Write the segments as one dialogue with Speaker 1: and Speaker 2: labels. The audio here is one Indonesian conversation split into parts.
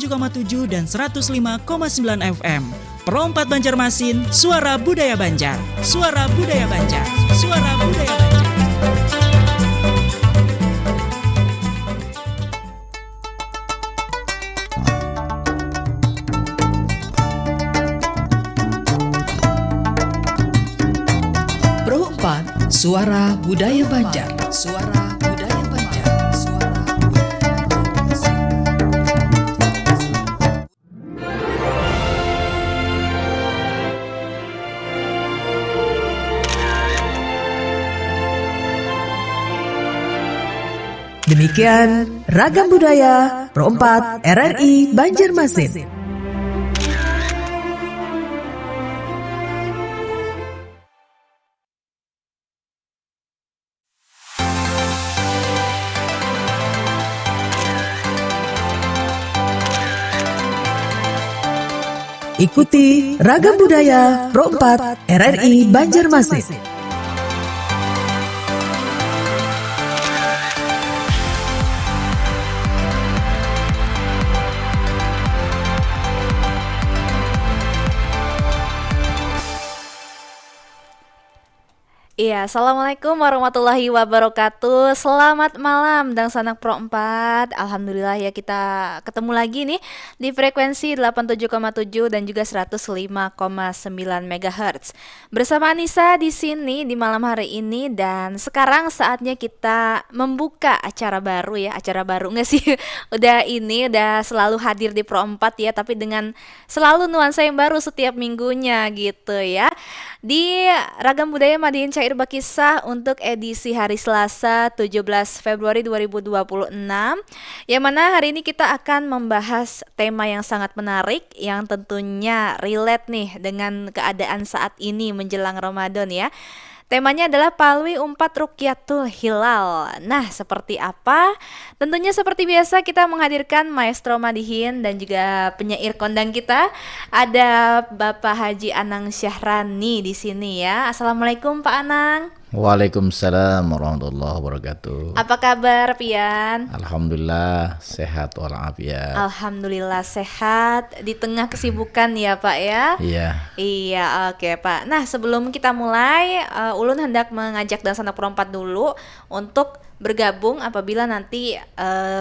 Speaker 1: 87,7 dan 105,9 FM. Pro 4 Banjarmasin, Suara Budaya Banjar. Suara Budaya Banjar. Suara Budaya Banjar.
Speaker 2: Pro 4 Suara Budaya Banjar. Suara Budaya Banjar. Suara Budaya Banjar. Demikian Ragam Budaya Pro 4 RRI Banjarmasin. Ikuti Ragam Budaya Pro 4 RRI Banjarmasin.
Speaker 3: Iya, Assalamualaikum warahmatullahi wabarakatuh. Selamat malam Dang Sanak Pro 4. Alhamdulillah ya kita ketemu lagi nih di frekuensi 87,7 dan juga 105,9 MHz. Bersama Anissa di sini di malam hari ini, dan sekarang saatnya kita membuka acara baru ya. Acara baru enggak sih? Udah selalu hadir di Pro 4 ya, tapi dengan selalu nuansa yang baru setiap minggunya gitu ya. Di Ragam Budaya Madiin Cair Bakisah untuk edisi hari Selasa 17 Februari 2026, yang mana hari ini kita akan membahas tema yang sangat menarik yang tentunya relate nih dengan keadaan saat ini menjelang Ramadan ya. Temanya adalah Palwi Umpat Rukyatul Hilal. Nah, seperti apa? Tentunya seperti biasa kita menghadirkan Maestro Madihin dan juga penyair kondang kita. Ada Bapak Haji Anang Syahrani di sini ya. Assalamualaikum Pak Anang.
Speaker 4: Waalaikumsalam warahmatullahi wabarakatuh.
Speaker 3: Apa kabar Pian?
Speaker 4: Alhamdulillah sehat walafiat.
Speaker 3: Alhamdulillah sehat di tengah kesibukan ya Pak ya.
Speaker 4: Iya.
Speaker 3: Iya, oke Pak. Nah, sebelum kita mulai, Ulun hendak mengajak Dang Sanak Pro 4 dulu untuk bergabung apabila nanti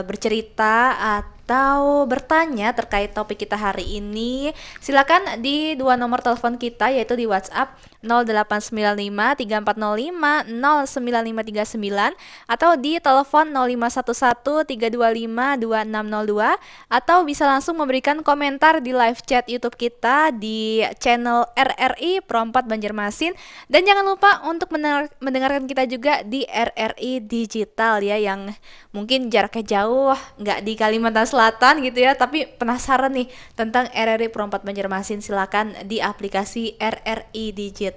Speaker 3: bercerita atau bertanya terkait topik kita hari ini. Silakan di dua nomor telepon kita, yaitu di WhatsApp 0895 3405 09539 atau di telepon 0511 325 2602, atau bisa langsung memberikan komentar di live chat YouTube kita di channel RRI Pro 4 Banjarmasin. Dan jangan lupa untuk mendengarkan kita juga di RRI Digital ya, yang mungkin jaraknya jauh, nggak di Kalimantan Selatan gitu ya, tapi penasaran nih tentang RRI Pro 4 Banjarmasin, silakan di aplikasi RRI Digital.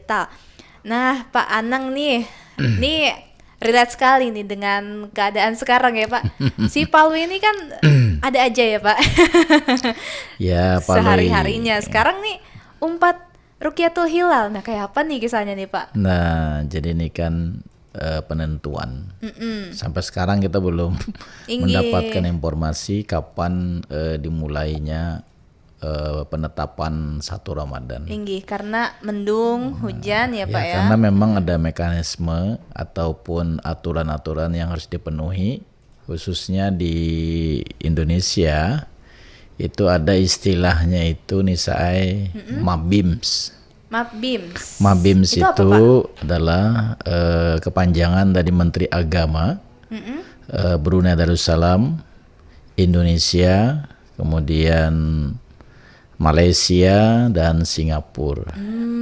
Speaker 3: Nah, Pak Anang nih, nih relate sekali nih dengan keadaan sekarang ya Pak. Si Palwi ini kan ada aja ya Pak.
Speaker 4: Ya, Palwi.
Speaker 3: Sehari-harinya. Sekarang nih umpat Rukyatul Hilal. Nah, kayak apa nih kisahnya nih Pak?
Speaker 4: Nah, jadi ini kan penentuan. Sampai sekarang kita belum mendapatkan informasi kapan dimulainya penetapan 1 Ramadan.
Speaker 3: Karena mendung, hujan ya Pak ya.
Speaker 4: Karena memang ada mekanisme ataupun aturan-aturan yang harus dipenuhi, khususnya di Indonesia itu ada istilahnya itu Nisai Mabims. Mabims itu adalah kepanjangan dari Menteri Agama Brunei Darussalam, Indonesia, kemudian Malaysia dan Singapura.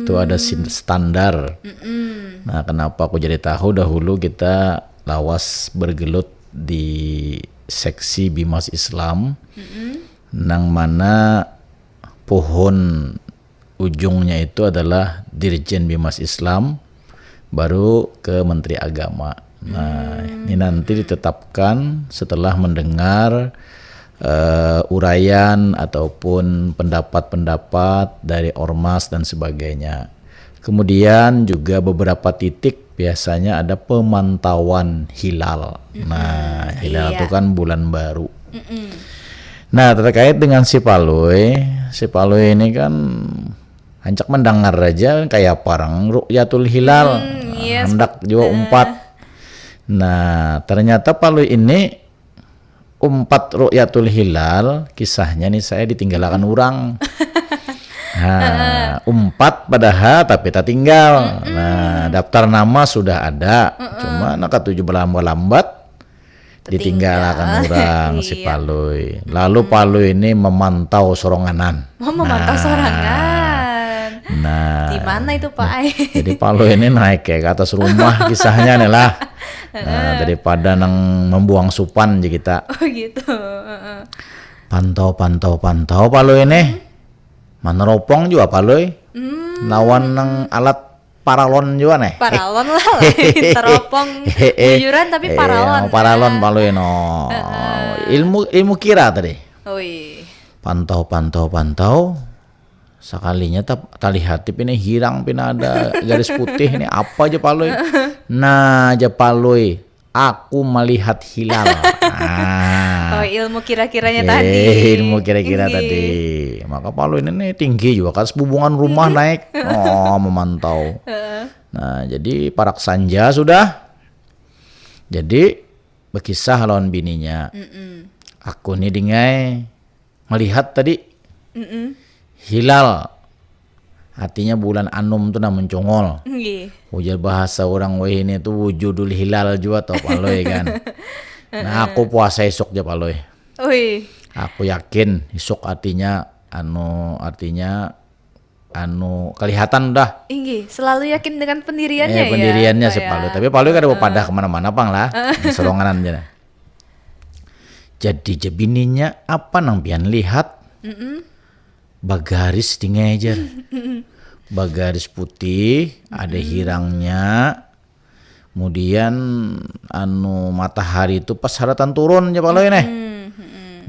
Speaker 4: Itu ada standar. Nah, kenapa aku jadi tahu? Dahulu kita lawas bergelut di seksi Bimas Islam, nang mana pohon ujungnya itu adalah Dirjen Bimas Islam, baru ke Menteri Agama. Nah, ini nanti ditetapkan setelah mendengar uraian ataupun pendapat-pendapat dari ormas dan sebagainya. Kemudian juga beberapa titik biasanya ada pemantauan hilal. Nah, hilal itu kan bulan baru. Nah, terkait dengan si Paloi ini kan hancak mendengar aja kayak parang Ru'yatul Hilal,
Speaker 3: Iya,
Speaker 4: hendak juga umpat. Nah, ternyata Paloi ini umpat Ru'yatul Hilal, kisahnya nih saya ditinggalkan orang. Nah, umpat padahal tapi tak tinggal. Nah, daftar nama sudah ada, cuma nak tujuh lambat ditinggalkan orang si
Speaker 3: Iya.
Speaker 4: Paloi. Lalu Paloi ini memantau soronganan.
Speaker 3: Memantau sorangan.
Speaker 4: Nah,
Speaker 3: Di mana itu Pak Ai?
Speaker 4: jadi Paloi ini naik kayak ke atas rumah kisahnya nih lah. Nah, daripada nang membuang supan aja kita.
Speaker 3: Oh gitu.
Speaker 4: Pantau Paloi ini. Meneropong juga Paloi. Lawan nang alat paralon juga nih.
Speaker 3: Paralon lah, lain teropong buyuran tapi paralon.
Speaker 4: Paralon Paloi no. Ilmu kira tadi.
Speaker 3: Wih.
Speaker 4: Pantau. Sekalinya tak lihat ini hirang pina ada garis putih ini apa aja Paloi. Nah, aja Paloi, aku melihat hilal.
Speaker 3: Oh, ilmu kira-kiranya tadi.
Speaker 4: Ilmu kira-kira
Speaker 3: Inggih.
Speaker 4: tadi. Maka Paloi ini nih tinggi juga kan hubungan rumah naik. Oh, memantau. Nah, jadi parak sanja sudah. Jadi berkisah lawan bininya. Aku nih dingai melihat tadi hilal. Artinya bulan Anum tuh namun congol.
Speaker 3: Nggih.
Speaker 4: Ujar bahasa orang weh ini tuh wujudul hilal juga toh Paloi kan. Nah, aku puasa esok aja Paloi.
Speaker 3: Wih.
Speaker 4: Aku yakin esok artinya kelihatan dah.
Speaker 3: Inggih, selalu yakin dengan pendiriannya ya.
Speaker 4: Pendiriannya
Speaker 3: Pak
Speaker 4: si
Speaker 3: ya?
Speaker 4: Paloi. Tapi Paloi kan ada pada kemana-mana pang lah. Seronganan aja. Jadi jebininya apa nang pian lihat? Bagaris tinggal aja. Bagaris putih, ada hirangnya. Kemudian matahari itu pas haratan turun aja Paloi nih.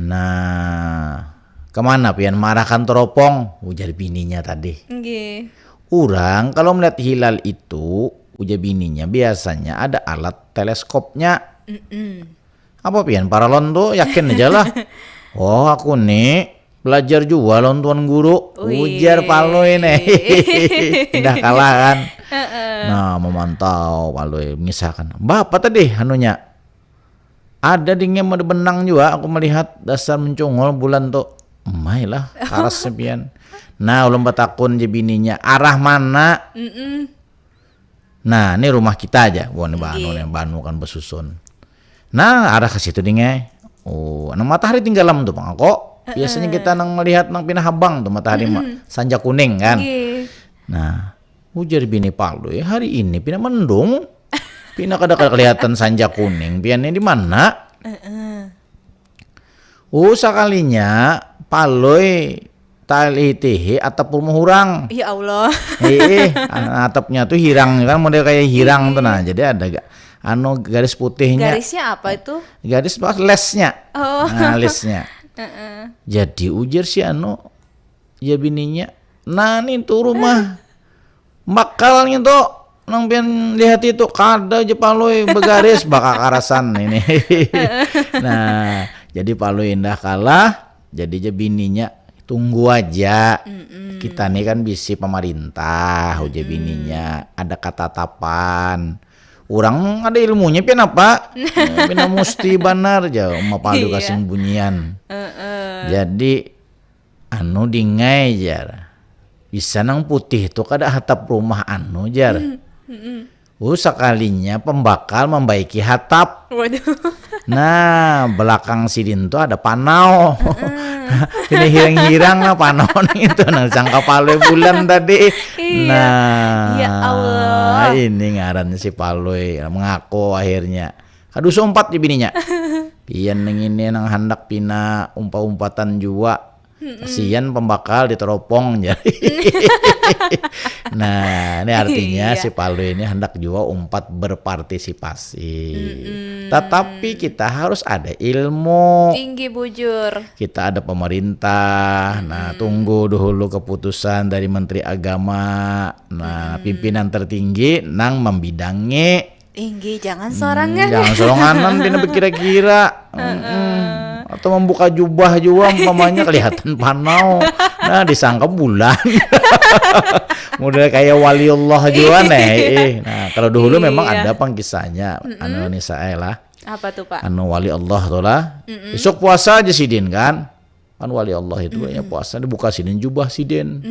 Speaker 4: Nah, kemana pian marahkan teropong? Ujar bininya tadi.
Speaker 3: Nggih.
Speaker 4: Orang kalau melihat hilal itu, ujar bininya biasanya ada alat teleskopnya. Apa pian paralon tuh yakin aja lah. Oh, aku nih belajar juga lawan tuan guru.
Speaker 3: Wih.
Speaker 4: Ujar Paloi nih. Udah kalah kan. Nah, memantau Paloi mengisahkan. Bapak tadi anunya ada dingin ada benang juga aku melihat dasar mencongol bulan tuh. Emai lah karas sepian. Nah, ulun batakun je bininya arah mana? Nah, ini rumah kita aja. Wah, ini Banu kan besusun. Nah, arah ke situ dingin. Oh, nang matahari tinggalam tuh Bang. Kok biasanya kita nang melihat nang pinah habang tuh matahari sanja kuning kan.
Speaker 3: Nggih.
Speaker 4: Nah, ujar bini Paloi hari ini pindah mendung. Pindah kada kelihatan sanja kuning. Piannya di mana? Sekalinya Paloi talitihi atap rumah hurang.
Speaker 3: Ya Allah.
Speaker 4: Atapnya tuh hirang kan model kayak hirang tuh nah. Jadi ada garis putihnya.
Speaker 3: Garisnya apa itu?
Speaker 4: Garis lesnya.
Speaker 3: Oh.
Speaker 4: Nah, lesnya. Jadi ujar si ya bininya. Nah, nih tuh rumah bakalnya tuh nang pian lihat itu kada aja Paloi begaris bakal karasan ini. Nah, jadi Paloi indah kalah. Jadi aja bininya tunggu aja. Kita nih kan bisi pemerintah, ujar bininya ada ketatapan. Orang ada ilmunya pian apa? Pian musti benar aja ma Paloi kasih bunyian. Jadi dingai jar. Bisa nang putih itu kada hatap rumah jar. Sekalinya pembakal membaiki hatap.
Speaker 3: Waduh.
Speaker 4: Nah, belakang sidin tuh ada panau. Ini hirang-hirang lah panau itu nang sangka Paloi bulan tadi.
Speaker 3: Iya.
Speaker 4: Nah,
Speaker 3: Ya Allah.
Speaker 4: ini ngaran si Paloi mengaku akhirnya. Kadu sompat di bininya. Pian nang ini nang hendak pina umpa-umpatan juga. Kasian pembakal diteropong jadi. Nah, ini artinya
Speaker 3: Iya.
Speaker 4: si Paloi ini hendak juga umpat berpartisipasi. Tetapi kita harus ada ilmu.
Speaker 3: Tinggi bujur.
Speaker 4: Kita ada pemerintah. Nah, tunggu dulu keputusan dari Menteri Agama. Nah, pimpinan tertinggi nang membidangi.
Speaker 3: Tinggi jangan sorangan.
Speaker 4: Jangan soranganan bina berkira-kira. atau membuka jubah juga umpamanya kelihatan panau. Nah, disangka bulan. Model kayak waliullah juga nih. Nah, kalau dulu memang ada pangkisahnya anu Nisa lah.
Speaker 3: Apa tuh, Pak?
Speaker 4: Anu wali Allah tuh lah. Besok puasa aja sidin kan. Kan wali Allah itu ya puasa dibuka sidin jubah sidin.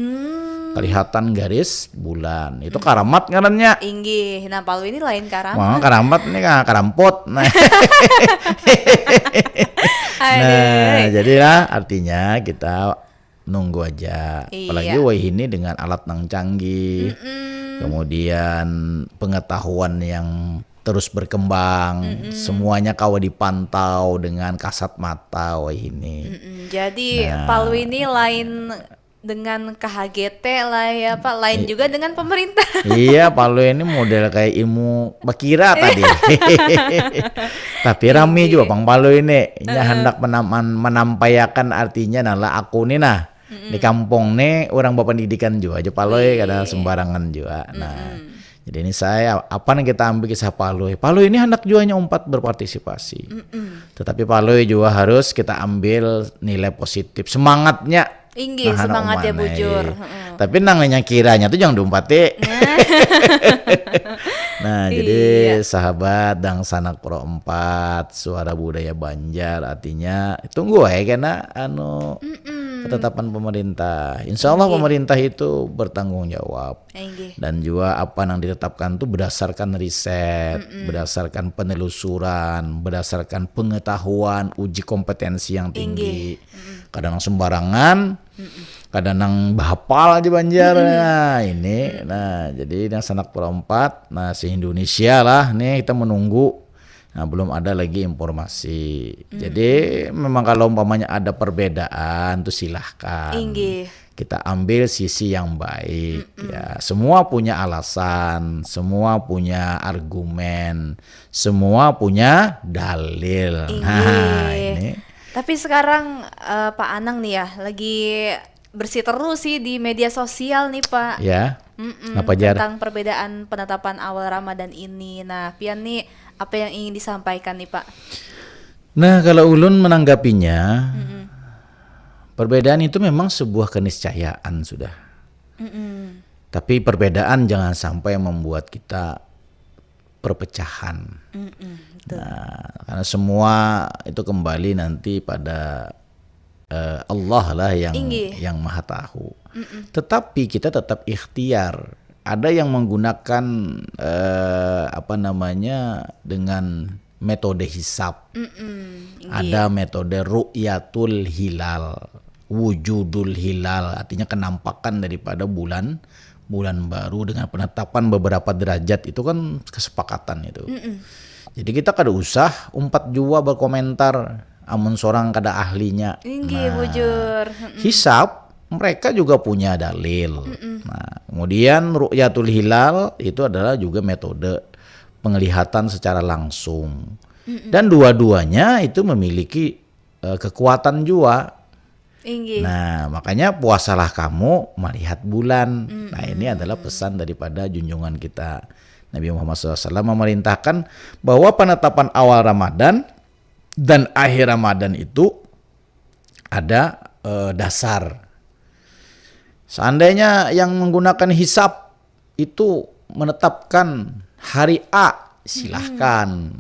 Speaker 4: Kelihatan garis bulan. Itu karamat ngarannya.
Speaker 3: Inggih. Nah, Palu ini lain karamat.
Speaker 4: Wah, karamat ini kan karampot. Nah. Nah, jadilah artinya kita nunggu aja. Apalagi wah ini dengan alat yang canggih. Kemudian pengetahuan yang terus berkembang, semuanya kawa dipantau dengan kasat mata wah ini.
Speaker 3: Jadi Palu ini lain dengan KHGT lah ya Pak, lain juga dengan pemerintah.
Speaker 4: Iya, Palu ini model kayak ilmu bakira tadi. Tapi rame juga Bang Palu ini. Hendak menampaikan artinya nala aku nih nah. Di kampung nih orang berpendidikan juga aja Palu kadang sembarangan juga. Nah, jadi ini saya apa nih kita ambil kisah Palu. Palu ini hendak juanya umpat berpartisipasi. Tetapi Palu juga harus kita ambil nilai positif semangatnya.
Speaker 3: Inggih, semangat ya bujur.
Speaker 4: Tapi namanya kiranya tuh jangan diumpati. Nah, jadi sahabat dan sanak pro 4 suara budaya Banjar artinya tunggu karena ketetapan pemerintah. Insya Allah pemerintah itu bertanggung jawab. Dan juga apa yang ditetapkan itu berdasarkan riset, berdasarkan penelusuran, berdasarkan pengetahuan, uji kompetensi yang tinggi. Kadang sembarangan, kadang bahapal aja Banjar. Nah, ini, nah jadi yang sanak pro 4, nah se-Indonesia lah nih kita menunggu. Nah, belum ada lagi informasi. Jadi memang kalau umpamanya ada perbedaan tuh silahkan. Kita ambil sisi yang baik. Ya, semua punya alasan, semua punya argumen, semua punya dalil. Nah, ini.
Speaker 3: Tapi sekarang Pak Anang nih ya lagi bersih terus sih di media sosial nih Pak.
Speaker 4: Ya. Apa Jar?
Speaker 3: Tentang perbedaan penetapan awal Ramadan ini. Nah, Pian nih apa yang ingin disampaikan nih Pak?
Speaker 4: Nah, kalau ulun menanggapinya, perbedaan itu memang sebuah keniscayaan sudah. Tapi perbedaan jangan sampai membuat kita perpecahan. Nah, karena semua itu kembali nanti pada Allah lah yang maha tahu. Tetapi kita tetap ikhtiar. Ada yang menggunakan dengan metode hisab. Ada metode ru'yatul hilal, wujudul hilal, artinya kenampakan daripada bulan baru dengan penetapan beberapa derajat itu kan kesepakatan itu. Jadi kita kada usah umpat jua berkomentar amun sorang kada ahlinya.
Speaker 3: Bujur.
Speaker 4: Hisab mereka juga punya dalil. Nah, kemudian ru'yatul hilal itu adalah juga metode penglihatan secara langsung. Dan dua-duanya itu memiliki kekuatan juga. Nah, makanya puasalah kamu melihat bulan. Nah, ini adalah pesan daripada junjungan kita. Nabi Muhammad SAW memerintahkan bahwa penetapan awal Ramadan dan akhir Ramadan itu ada dasar. Seandainya yang menggunakan hisab itu menetapkan hari A, silahkan.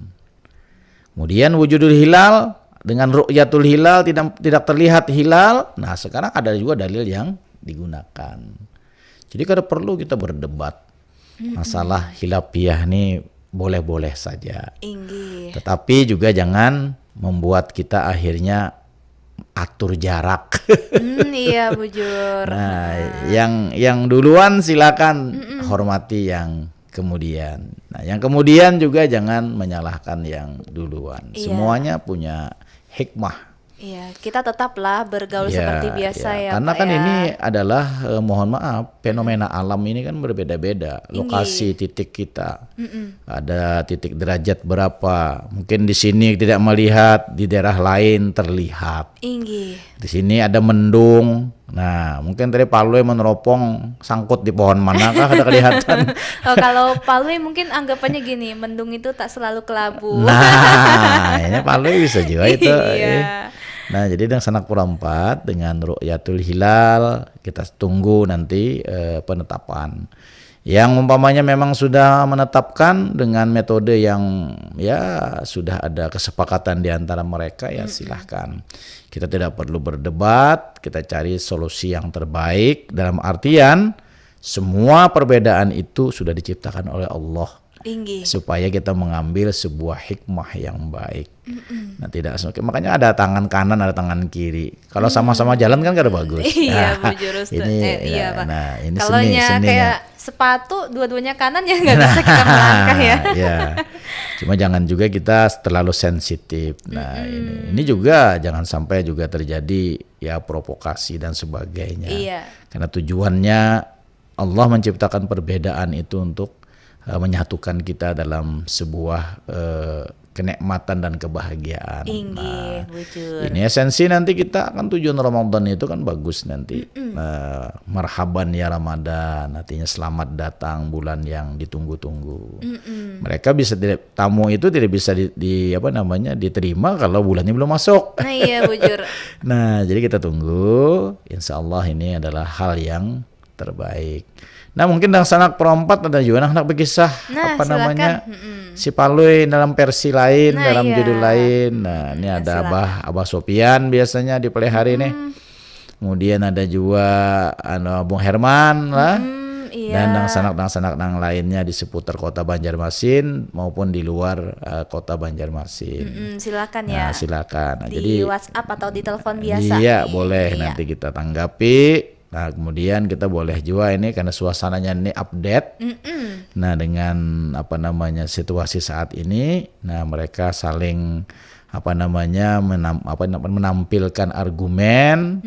Speaker 4: Kemudian wujudul hilal dengan ru'yatul hilal tidak terlihat hilal. Nah, sekarang ada juga dalil yang digunakan. Jadi kada perlu kita berdebat. Masalah khilafiyah ini boleh-boleh saja. Tetapi juga jangan membuat kita akhirnya atur jarak.
Speaker 3: Iya bujur.
Speaker 4: Nah, yang duluan silakan hormati yang kemudian. Nah, yang kemudian juga jangan menyalahkan yang duluan. Semuanya punya hikmah.
Speaker 3: Iya, kita tetaplah bergaul seperti biasa ya
Speaker 4: karena
Speaker 3: Pak,
Speaker 4: kan ini adalah mohon maaf, fenomena alam ini kan berbeda-beda. Lokasi titik kita. Ada titik derajat berapa. Mungkin di sini tidak melihat, di daerah lain terlihat. Di sini ada mendung, Nah, mungkin tadi Palwe meneropong sangkut di pohon manakah ada kelihatan.
Speaker 3: Oh, kalau Palwe mungkin anggapannya gini, mendung itu tak selalu kelabu.
Speaker 4: Nah, ini Palwe bisa juga itu.
Speaker 3: Iya.
Speaker 4: Nah, jadi dengan Sanak Pura 4 dengan Ru'yatul Hilal kita tunggu nanti penetapan. Yang umpamanya memang sudah menetapkan dengan metode yang ya sudah ada kesepakatan di antara mereka, ya silahkan. Kita tidak perlu berdebat, kita cari solusi yang terbaik dalam artian semua perbedaan itu sudah diciptakan oleh Allah.
Speaker 3: Tinggi.
Speaker 4: Supaya kita mengambil sebuah hikmah yang baik. Nah, tidak makanya ada tangan kanan, ada tangan kiri. Kalau sama-sama jalan kan kada bagus.
Speaker 3: Iya, berjurus tuh. Iya, Pak.
Speaker 4: Nah, ini
Speaker 3: kalau
Speaker 4: seninya.
Speaker 3: kayak sepatu dua-duanya kanan ya nggak bisa kita melangkah ya.
Speaker 4: Ya. Cuma jangan juga kita terlalu sensitif. Nah, ini juga jangan sampai juga terjadi ya provokasi dan sebagainya.
Speaker 3: Iya.
Speaker 4: Karena tujuannya Allah menciptakan perbedaan itu untuk menyatukan kita dalam sebuah kenikmatan dan kebahagiaan. Ini esensi nanti kita akan tujuan Ramadan itu kan bagus nanti. Marhaban ya Ramadan, artinya selamat datang bulan yang ditunggu-tunggu. Mereka bisa tamu itu tidak bisa diterima kalau bulannya belum masuk.
Speaker 3: Nah, iya bujur.
Speaker 4: Nah, jadi kita tunggu. Insya Allah ini adalah hal yang terbaik. Nah, mungkin dalam Sanak Pura 4 ada juga anak berkisah namanya si Palwe dalam versi lain, dalam judul lain. Nah, ini ada Abah Sopian biasanya dipelihara nih. Kemudian ada juga Bung Herman lah. Dan sanak lainnya di seputar kota Banjarmasin maupun di luar kota Banjarmasin.
Speaker 3: Silakan ya.
Speaker 4: Nah, silakan. Nah,
Speaker 3: di
Speaker 4: jadi
Speaker 3: WhatsApp atau di telepon biasa.
Speaker 4: Iya, boleh nanti kita tanggapi. Nah, kemudian kita boleh juga ini karena suasananya ini update. Nah, dengan situasi saat ini, nah mereka saling menampilkan argumen.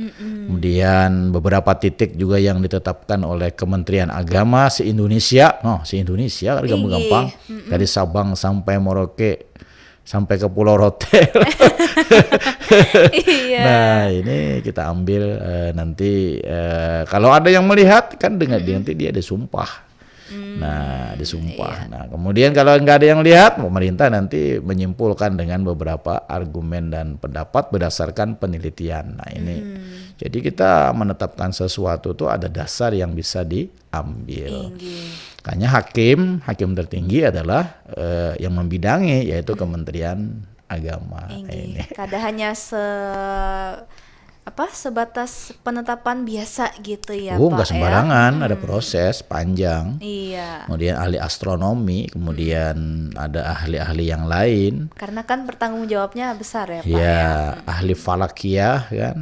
Speaker 4: Kemudian beberapa titik juga yang ditetapkan oleh Kementerian Agama se-Indonesia. Se-Indonesia kan gampang. Dari Sabang sampai Merauke sampai ke Pulau Rote.
Speaker 3: Iya.
Speaker 4: Nah, ini kita ambil nanti kalau ada yang melihat kan nanti dia disumpah. Nah, disumpah. Nah, kemudian kalau nggak ada yang lihat, pemerintah nanti menyimpulkan dengan beberapa argumen dan pendapat berdasarkan penelitian. Nah, ini. Jadi kita menetapkan sesuatu itu ada dasar yang bisa diambil. Makanya hakim tertinggi adalah yang membidangi yaitu Kementerian Agama. Ini.
Speaker 3: Kada hanya sebatas penetapan biasa gitu ya, Pak.
Speaker 4: Nggak sembarangan, ada proses panjang.
Speaker 3: Iya.
Speaker 4: Kemudian ahli astronomi, kemudian ada ahli-ahli yang lain.
Speaker 3: Karena kan bertanggung jawabnya besar ya, Pak.
Speaker 4: Ya, ahli falakiyah kan,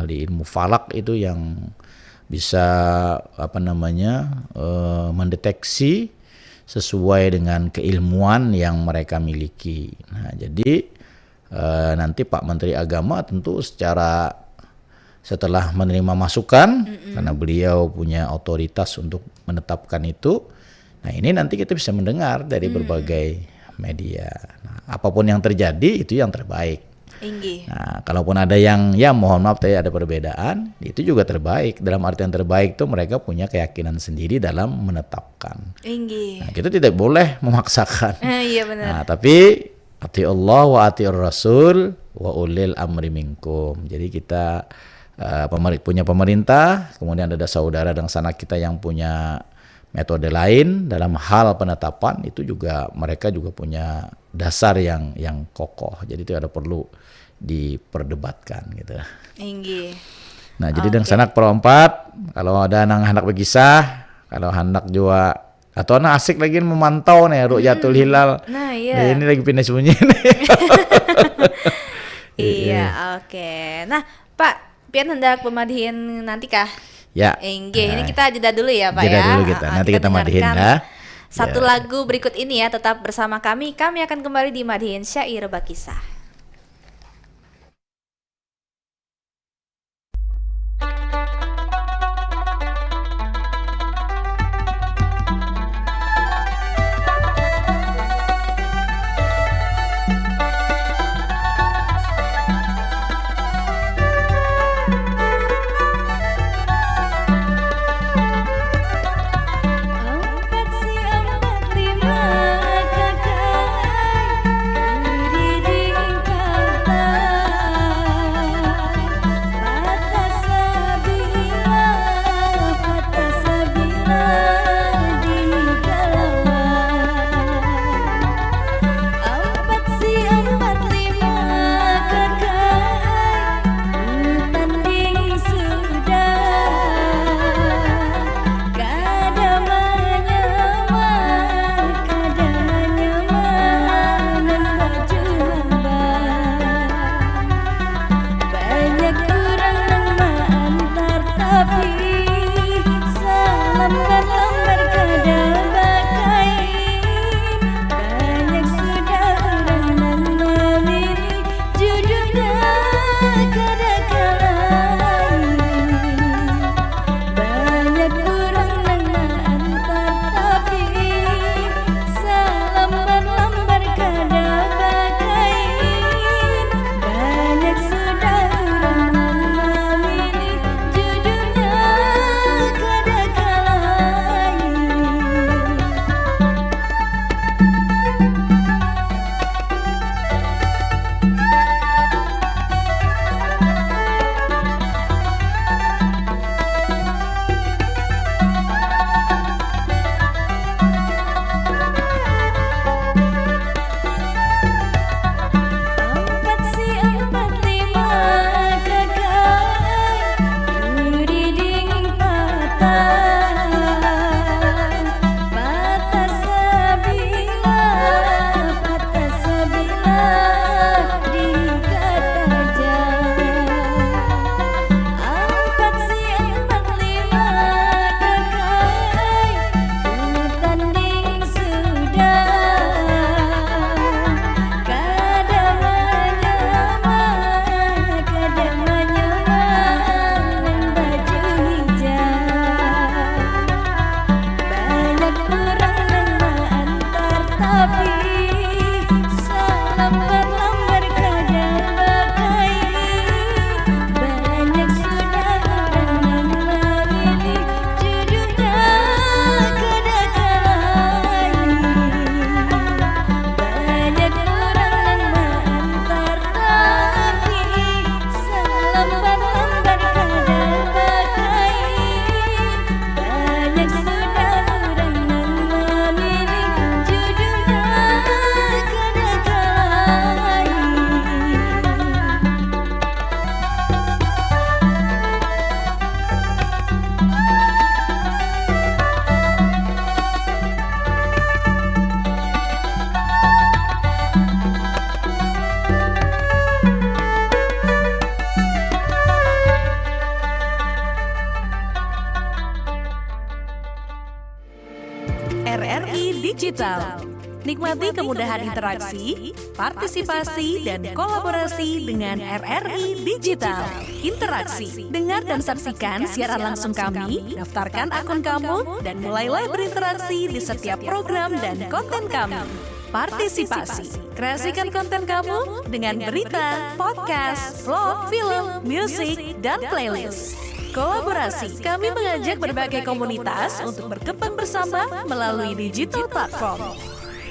Speaker 4: ahli ilmu falak itu yang bisa mendeteksi sesuai dengan keilmuan yang mereka miliki. Nah, jadi nanti Pak Menteri Agama tentu setelah menerima masukan karena beliau punya otoritas untuk menetapkan itu. Nah, ini nanti kita bisa mendengar dari berbagai media. Nah, apapun yang terjadi itu yang terbaik. Nah, kalaupun ada yang mohon maaf tadi ada perbedaan, itu juga terbaik. Dalam artian terbaik itu mereka punya keyakinan sendiri dalam menetapkan. Nah, kita tidak boleh memaksakan.
Speaker 3: Iya benar.
Speaker 4: Nah, tapi ati Allah wa atiur Rasul wa ulil amri minkum. Jadi kita punya pemerintah, kemudian ada saudara dan sanak kita yang punya metode lain dalam hal penetapan, itu juga mereka juga punya dasar yang kokoh. Jadi itu ada perlu diperdebatkan gitu. Nah, jadi dengan Sanak Pura 4 kalau ada anak berkisah, kalau anak juga atau anak asik lagi memantau nih Ru'yatul Hilal.
Speaker 3: Nah, iya.
Speaker 4: Ini lagi pindah sembunyi nih.
Speaker 3: Iya, oke. Nah, Pak, pian hendak pemadihin nanti kah?
Speaker 4: Ya.
Speaker 3: Ini kita jeda dulu ya, Pak.
Speaker 4: Jeda dulu kita. Nanti kita madihin ya.
Speaker 3: Satu lagu berikut ini ya, tetap bersama kami. Kami akan kembali di Madihin Syair Bakisah.
Speaker 2: Digital. Nikmati kemudahan interaksi, partisipasi, dan kolaborasi dengan RRI Digital. Interaksi, dengar dan saksikan siaran langsung kami, daftarkan akun kamu, dan mulailah berinteraksi di setiap program dan konten kami. Partisipasi, kreasikan konten kamu dengan berita, podcast, vlog, film, musik, dan playlist. Kolaborasi, kami mengajak berbagai komunitas untuk berkembang bersama melalui digital platform.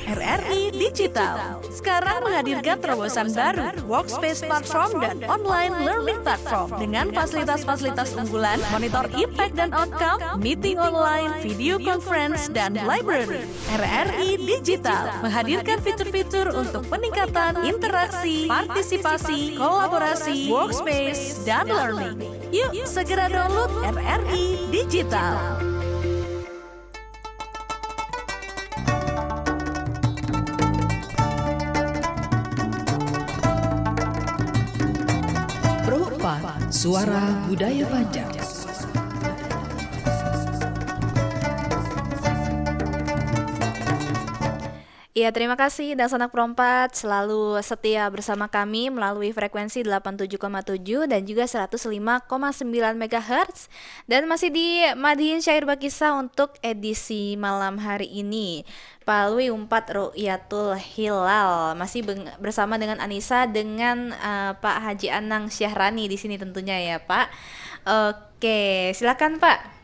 Speaker 2: RRI Digital sekarang menghadirkan terobosan baru, workspace platform dan online learning platform dengan fasilitas-fasilitas unggulan, monitor impact dan outcome, meeting online, video conference, dan library. RRI Digital menghadirkan fitur-fitur untuk peningkatan interaksi, partisipasi, kolaborasi, workspace, dan learning. Yuk segera download RRI Digital. Suara Budaya Banjar.
Speaker 3: Iya, terima kasih dan Sanak Pro 4 selalu setia bersama kami melalui frekuensi 87,7 dan juga 105,9 MHz. Dan masih di Madihin Syair Bakisah untuk edisi malam hari ini. Palui 4 Ru'yatul Hilal. Masih bersama dengan Anissa dengan Pak Haji Anang Syahrani di sini tentunya ya, Pak. Oke, silakan Pak.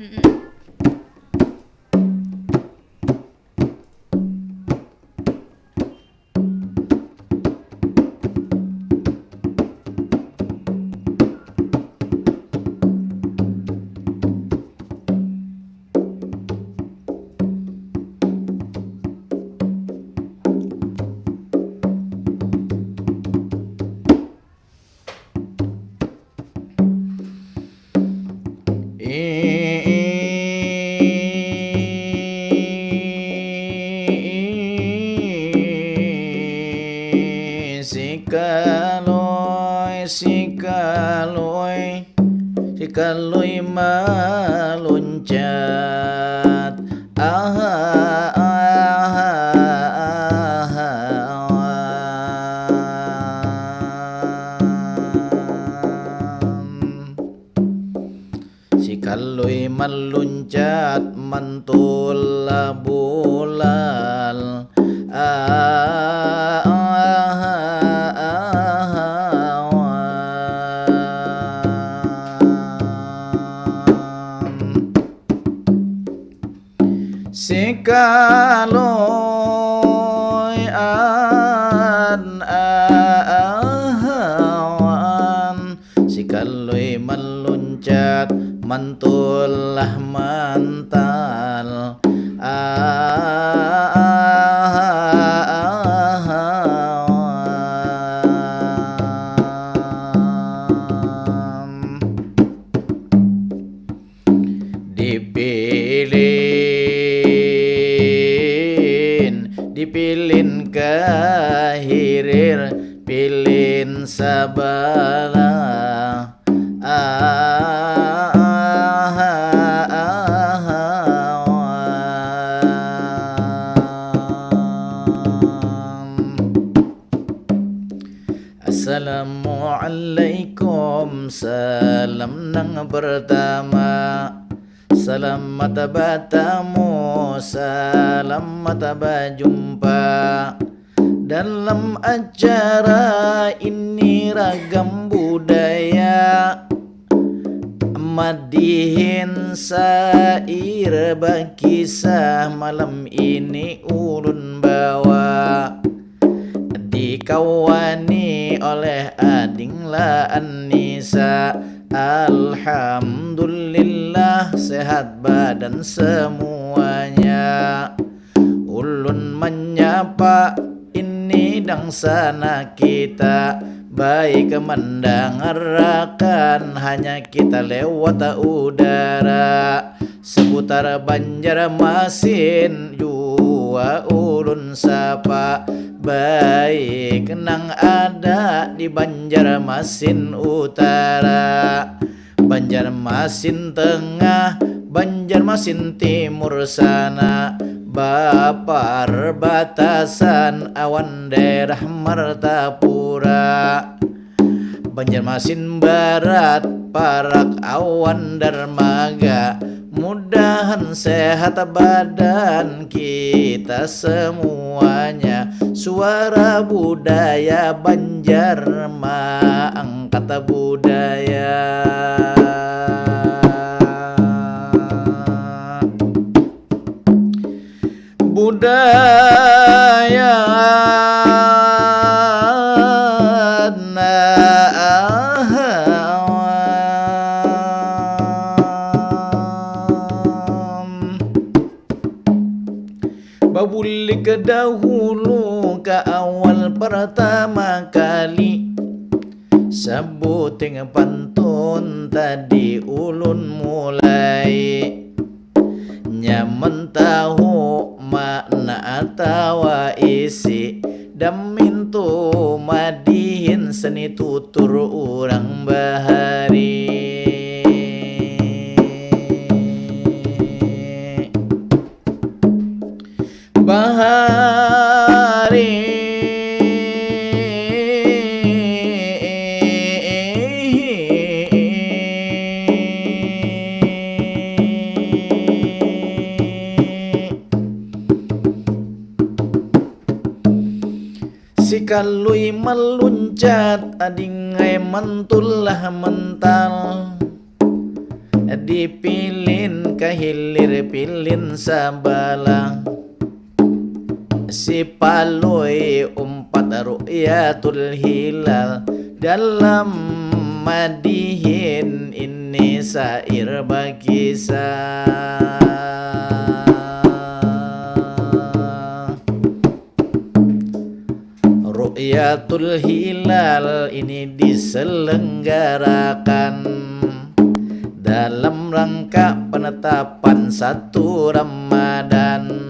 Speaker 4: Sikaloy maluncat sikaloy maluncat mantul bulal sikaloy awan sikaloy meluncat mantulah mantal dipilin kahirir pilin sabala Assalamualaikum salam nang pertama selamat bertemu, selamat berjumpa dalam acara ini ragam budaya Madihin Syair Bakisah malam ini ulun bawa dikawani oleh Adingla Anissa. Alhamdulillah sehat badan semuanya. Ulun menyapa ini dangsana kita, baik mendengarkan hanya kita lewat udara. Seputar Banjarmasin jua ulun sapa, baik nang ada di Banjarmasin Utara, Banjarmasin Tengah, Banjarmasin Timur sana, Bapar batasan awan daerah Martapura, Banjarmasin Barat Parak awan dermaga. Mudahan sehat badan kita semuanya. Suara budaya Banjar angkat budaya. Budaya babulik ke dahulu ke awal pertama kali, sebuting pantun tadi ulun mulai. Nyaman tahu makna atawa isi, damintu madihin seni tutur urang bahari. Bahari sikalui meluncat adingai mantulah mental, dipilin kahilir pilin sabalang. Si paloi umpat ru'yatul hilal, dalam madihin ini sair bakisah. Ru'yatul hilal ini diselenggarakan dalam rangka penetapan 1 Ramadan.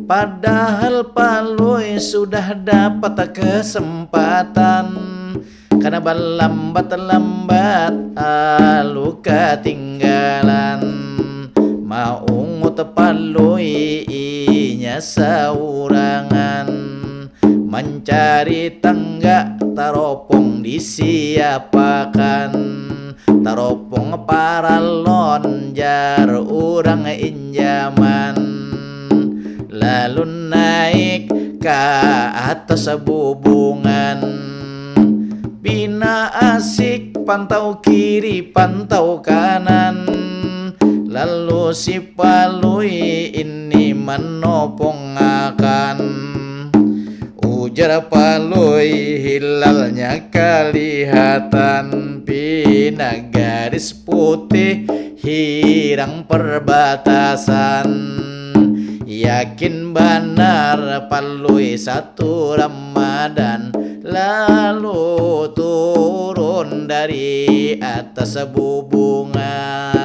Speaker 4: Padahal paloi sudah dapat kesempatan, karena lambat alu ketinggalan. Mau ngut paloi inya saurangan, mencari tangga taropong disiapakan. Taropong paralon jar urang injaman, lalu naik ke atas bubungan. Bina asik pantau kiri pantau kanan, lalu si palui ini menopong akan. Ujar palui hilalnya kelihatan, pina garis putih hirang perbatasan. Yakin benar palui 1 Ramadan, lalu turun dari atas bubungan.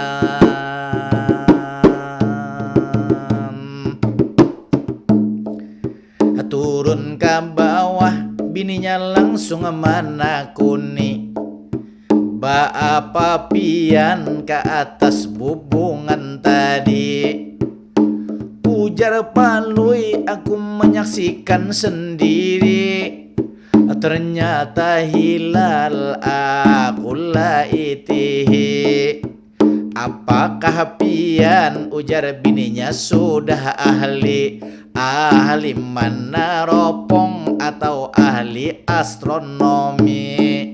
Speaker 4: Turun ke bawah, bininya langsung menakuni. Apa pian ke atas bubungan tadi? Ujar palui, aku menyaksikan sendiri. Ternyata hilal aku laitihi. Apakah pian? Ujar bininya sudah ahli. Ahli mana ropong atau ahli astronomi?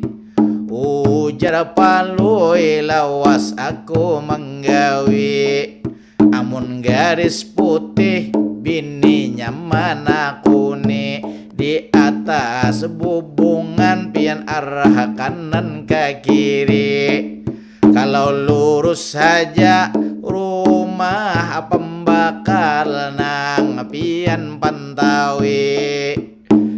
Speaker 4: Ujar palui, lawas aku menggawi. Amun garis putih bininya mana kuni, di atas bubungan pian arah kanan ke kiri. Kalau lurus saja rumah pembakal nang pian pantawi.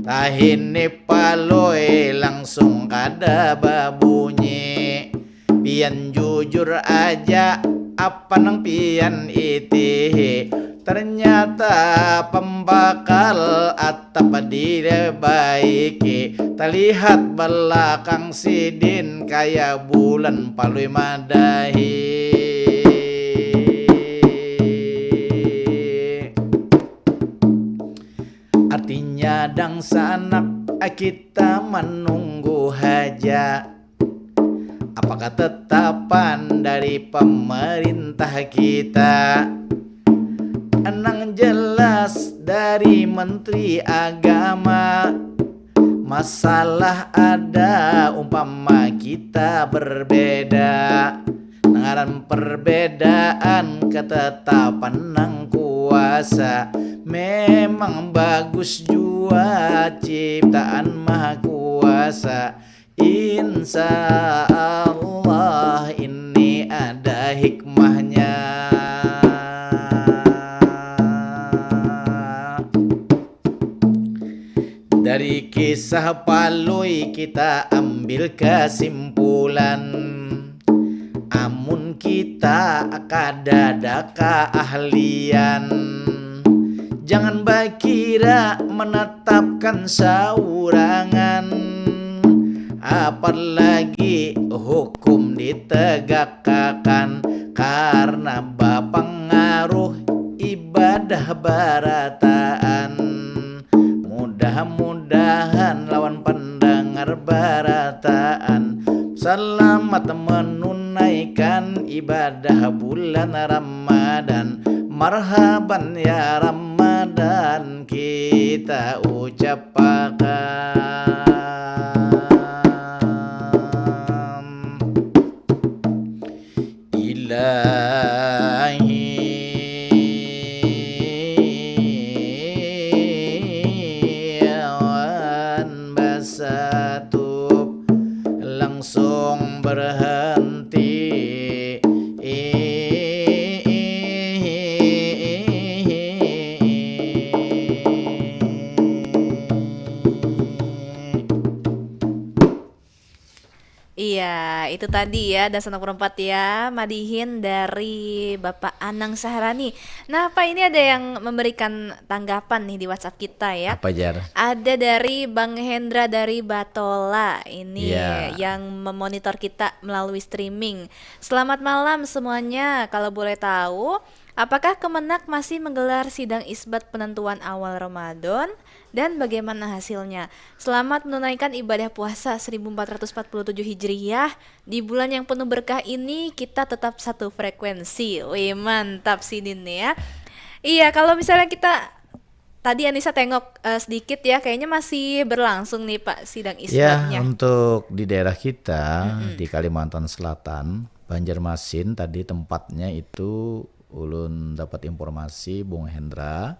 Speaker 4: Tahini paloi langsung kada babunyi. Pian jujur aja apa nang pian iti. Ternyata pembakal atap dibaiki. Terlihat belakang sidin kaya bulan palui madahi. dari pemerintah kita, enang jelas dari Menteri Agama. Masalah ada umpama kita berbeda, dengan perbedaan ketetapan nang kuasa. Memang bagus jua ciptaan Maha Kuasa. Insya Allah ini ada hikmahnya. Dari kisah Paloi kita ambil kesimpulan, amun kita akadada keahlian, jangan bakira menetapkan saurangan, apalagi hukum ditegakkan, karena bapengaruh ibadah barataan. Mudah-mudahan lawan pendengar barataan selamat menunaikan ibadah bulan Ramadan. Marhaban ya Ramadan kita ucapkan. Basatub langsung berhenti.
Speaker 3: Iya, itu tadi ya dan Sanak Perempat ya, madihin dari Bapak Anang Sahrani. Nah, Pak, ini ada yang memberikan tanggapan nih di WhatsApp kita ya.
Speaker 4: Apa Jar?
Speaker 3: Ada dari Bang Hendra dari Batola ini
Speaker 4: Iya.
Speaker 3: yang memonitor kita melalui streaming. Selamat malam semuanya. Kalau boleh tahu, apakah Kemenak masih menggelar sidang isbat penentuan awal Ramadan dan bagaimana hasilnya? Selamat menunaikan ibadah puasa 1447 Hijriyah. Di bulan yang penuh berkah ini kita tetap satu frekuensi. Wih, mantap sih Din ya. Iya, kalau misalnya kita tadi Anissa tengok sedikit ya, kayaknya masih berlangsung nih Pak sidang
Speaker 4: Ya,
Speaker 3: isbatnya.
Speaker 4: untuk di daerah kita di Kalimantan Selatan, Banjarmasin tadi tempatnya itu ulun dapat informasi Bung Hendra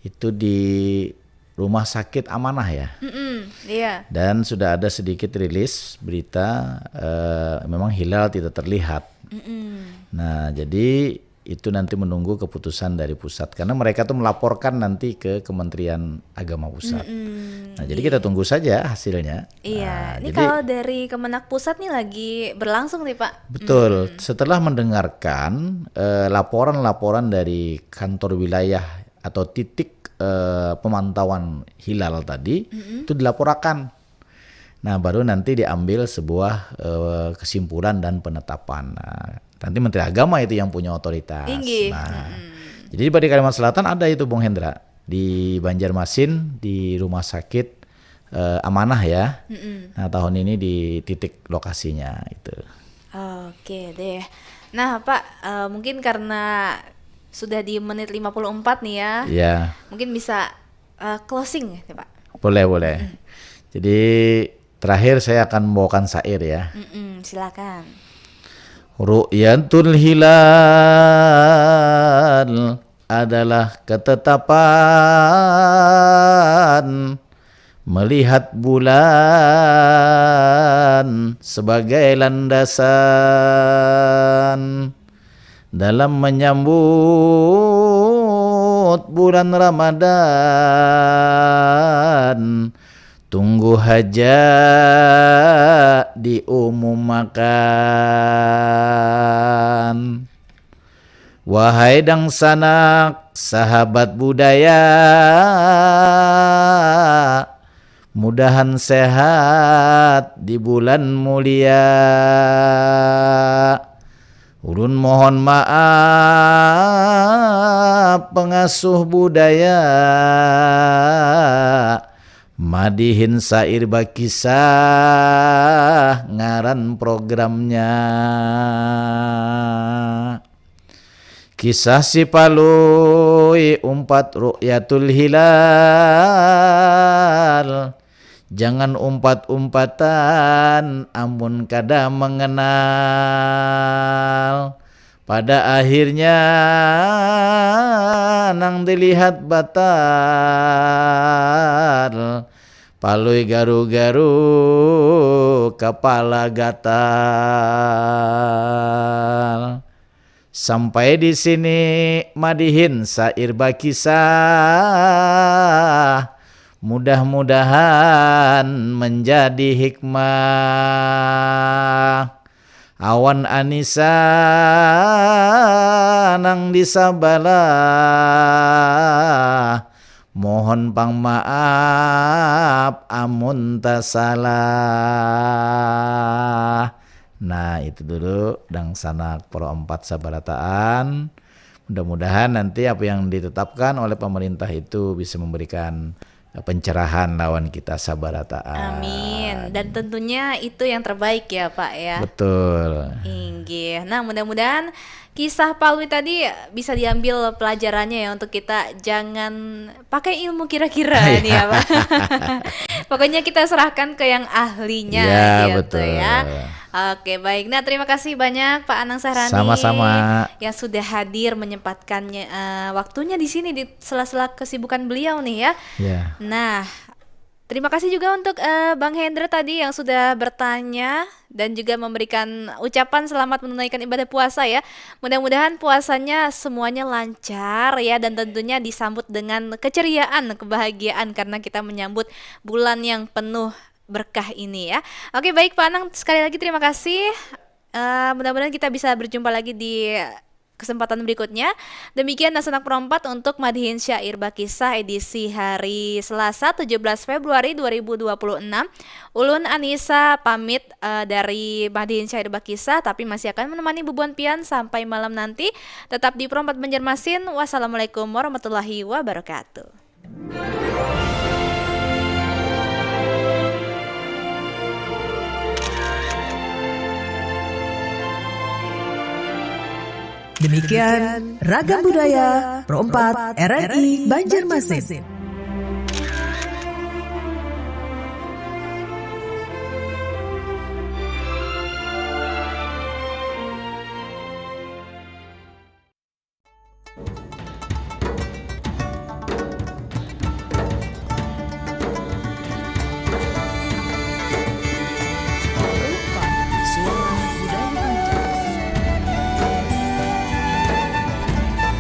Speaker 4: itu di Rumah Sakit Amanah ya.
Speaker 3: Iya.
Speaker 4: Dan sudah ada sedikit rilis berita memang hilal tidak terlihat. Nah, jadi itu nanti menunggu keputusan dari pusat karena mereka tuh melaporkan nanti ke Kementerian Agama Pusat. Nah, jadi kita tunggu saja hasilnya.
Speaker 3: Iya,
Speaker 4: Nah,
Speaker 3: ini
Speaker 4: jadi
Speaker 3: kalau dari Kemenak Pusat nih lagi berlangsung nih Pak.
Speaker 4: betul. Setelah mendengarkan laporan-laporan dari kantor wilayah atau titik pemantauan hilal tadi itu dilaporkan. Nah, baru nanti diambil sebuah kesimpulan dan penetapan. Nah, nanti Menteri Agama itu yang punya otoritas.
Speaker 3: Inggih.
Speaker 4: Nah, jadi di Kalimantan Selatan ada itu Bung Hendra di Banjarmasin di Rumah Sakit Amanah ya. Nah, tahun ini di titik lokasinya itu.
Speaker 3: Oke deh. Nah Pak, mungkin karena sudah di menit 54 nih ya,
Speaker 4: Ya,
Speaker 3: mungkin bisa closing ya Pak.
Speaker 4: boleh. Jadi terakhir saya akan membawakan syair ya.
Speaker 3: Silakan.
Speaker 4: Ru'yatul hilal adalah ketetapan melihat bulan sebagai landasan dalam menyambut bulan Ramadan. Tunggu haja diumumkan. Wahai dang sanak sahabat budaya, mudahan sehat di bulan mulia. Ulun mohon maaf pengasuh budaya, Madihin sair bakisah ngaran programnya. Kisah si Palui umpat ru'yatul hilal. Jangan umpat-umpatan amun kada mengenal. Pada akhirnya nang dilihat batal. Palui garu-garu kepala gatal. Sampai di sini Madihin sair bakisah. Mudah-mudahan menjadi hikmah. Awan Anissa nang disabalah. Mohon pang maaf amun tak salah. Nah itu dulu dang sanak pro 4 sabarataan. Mudah-mudahan nanti apa yang ditetapkan oleh pemerintah itu bisa memberikan pencerahan lawan kita sabarataan.
Speaker 3: Amin. Dan tentunya itu yang terbaik ya Pak ya.
Speaker 4: Betul.
Speaker 3: Inggih. Nah mudah-mudahan kisah Palwi tadi bisa diambil pelajarannya ya untuk kita jangan pakai ilmu kira-kira nih ya Pak. Pokoknya kita serahkan ke yang ahlinya
Speaker 4: Ya,
Speaker 3: gitu
Speaker 4: betul.
Speaker 3: ya. Oke baik. Nah terima kasih banyak Pak Anang Sahrani.
Speaker 4: Sama-sama.
Speaker 3: Yang sudah hadir menyempatkannya waktunya di sini di sela-sela kesibukan beliau nih ya.
Speaker 4: Ya.
Speaker 3: Nah, terima kasih juga untuk Bang Hendra tadi yang sudah bertanya dan juga memberikan ucapan selamat menunaikan ibadah puasa ya. Mudah-mudahan puasanya semuanya lancar ya dan tentunya disambut dengan keceriaan, kebahagiaan karena kita menyambut bulan yang penuh berkah ini ya. Oke baik Pak Anang, sekali lagi terima kasih. Mudah-mudahan kita bisa berjumpa lagi di kesempatan berikutnya. Demikian Nasanak Perompat untuk Madihin Syair Bakisah edisi hari Selasa 17 Februari 2026. Ulun Anissa pamit dari Madihin Syair Bakisah, tapi masih akan menemani Bubuan Pian sampai malam nanti. Tetap di Perompat Banjarmasin. Wassalamualaikum warahmatullahi wabarakatuh.
Speaker 5: Demikian Ragam Budaya Pro 4 RRI Banjarmasin.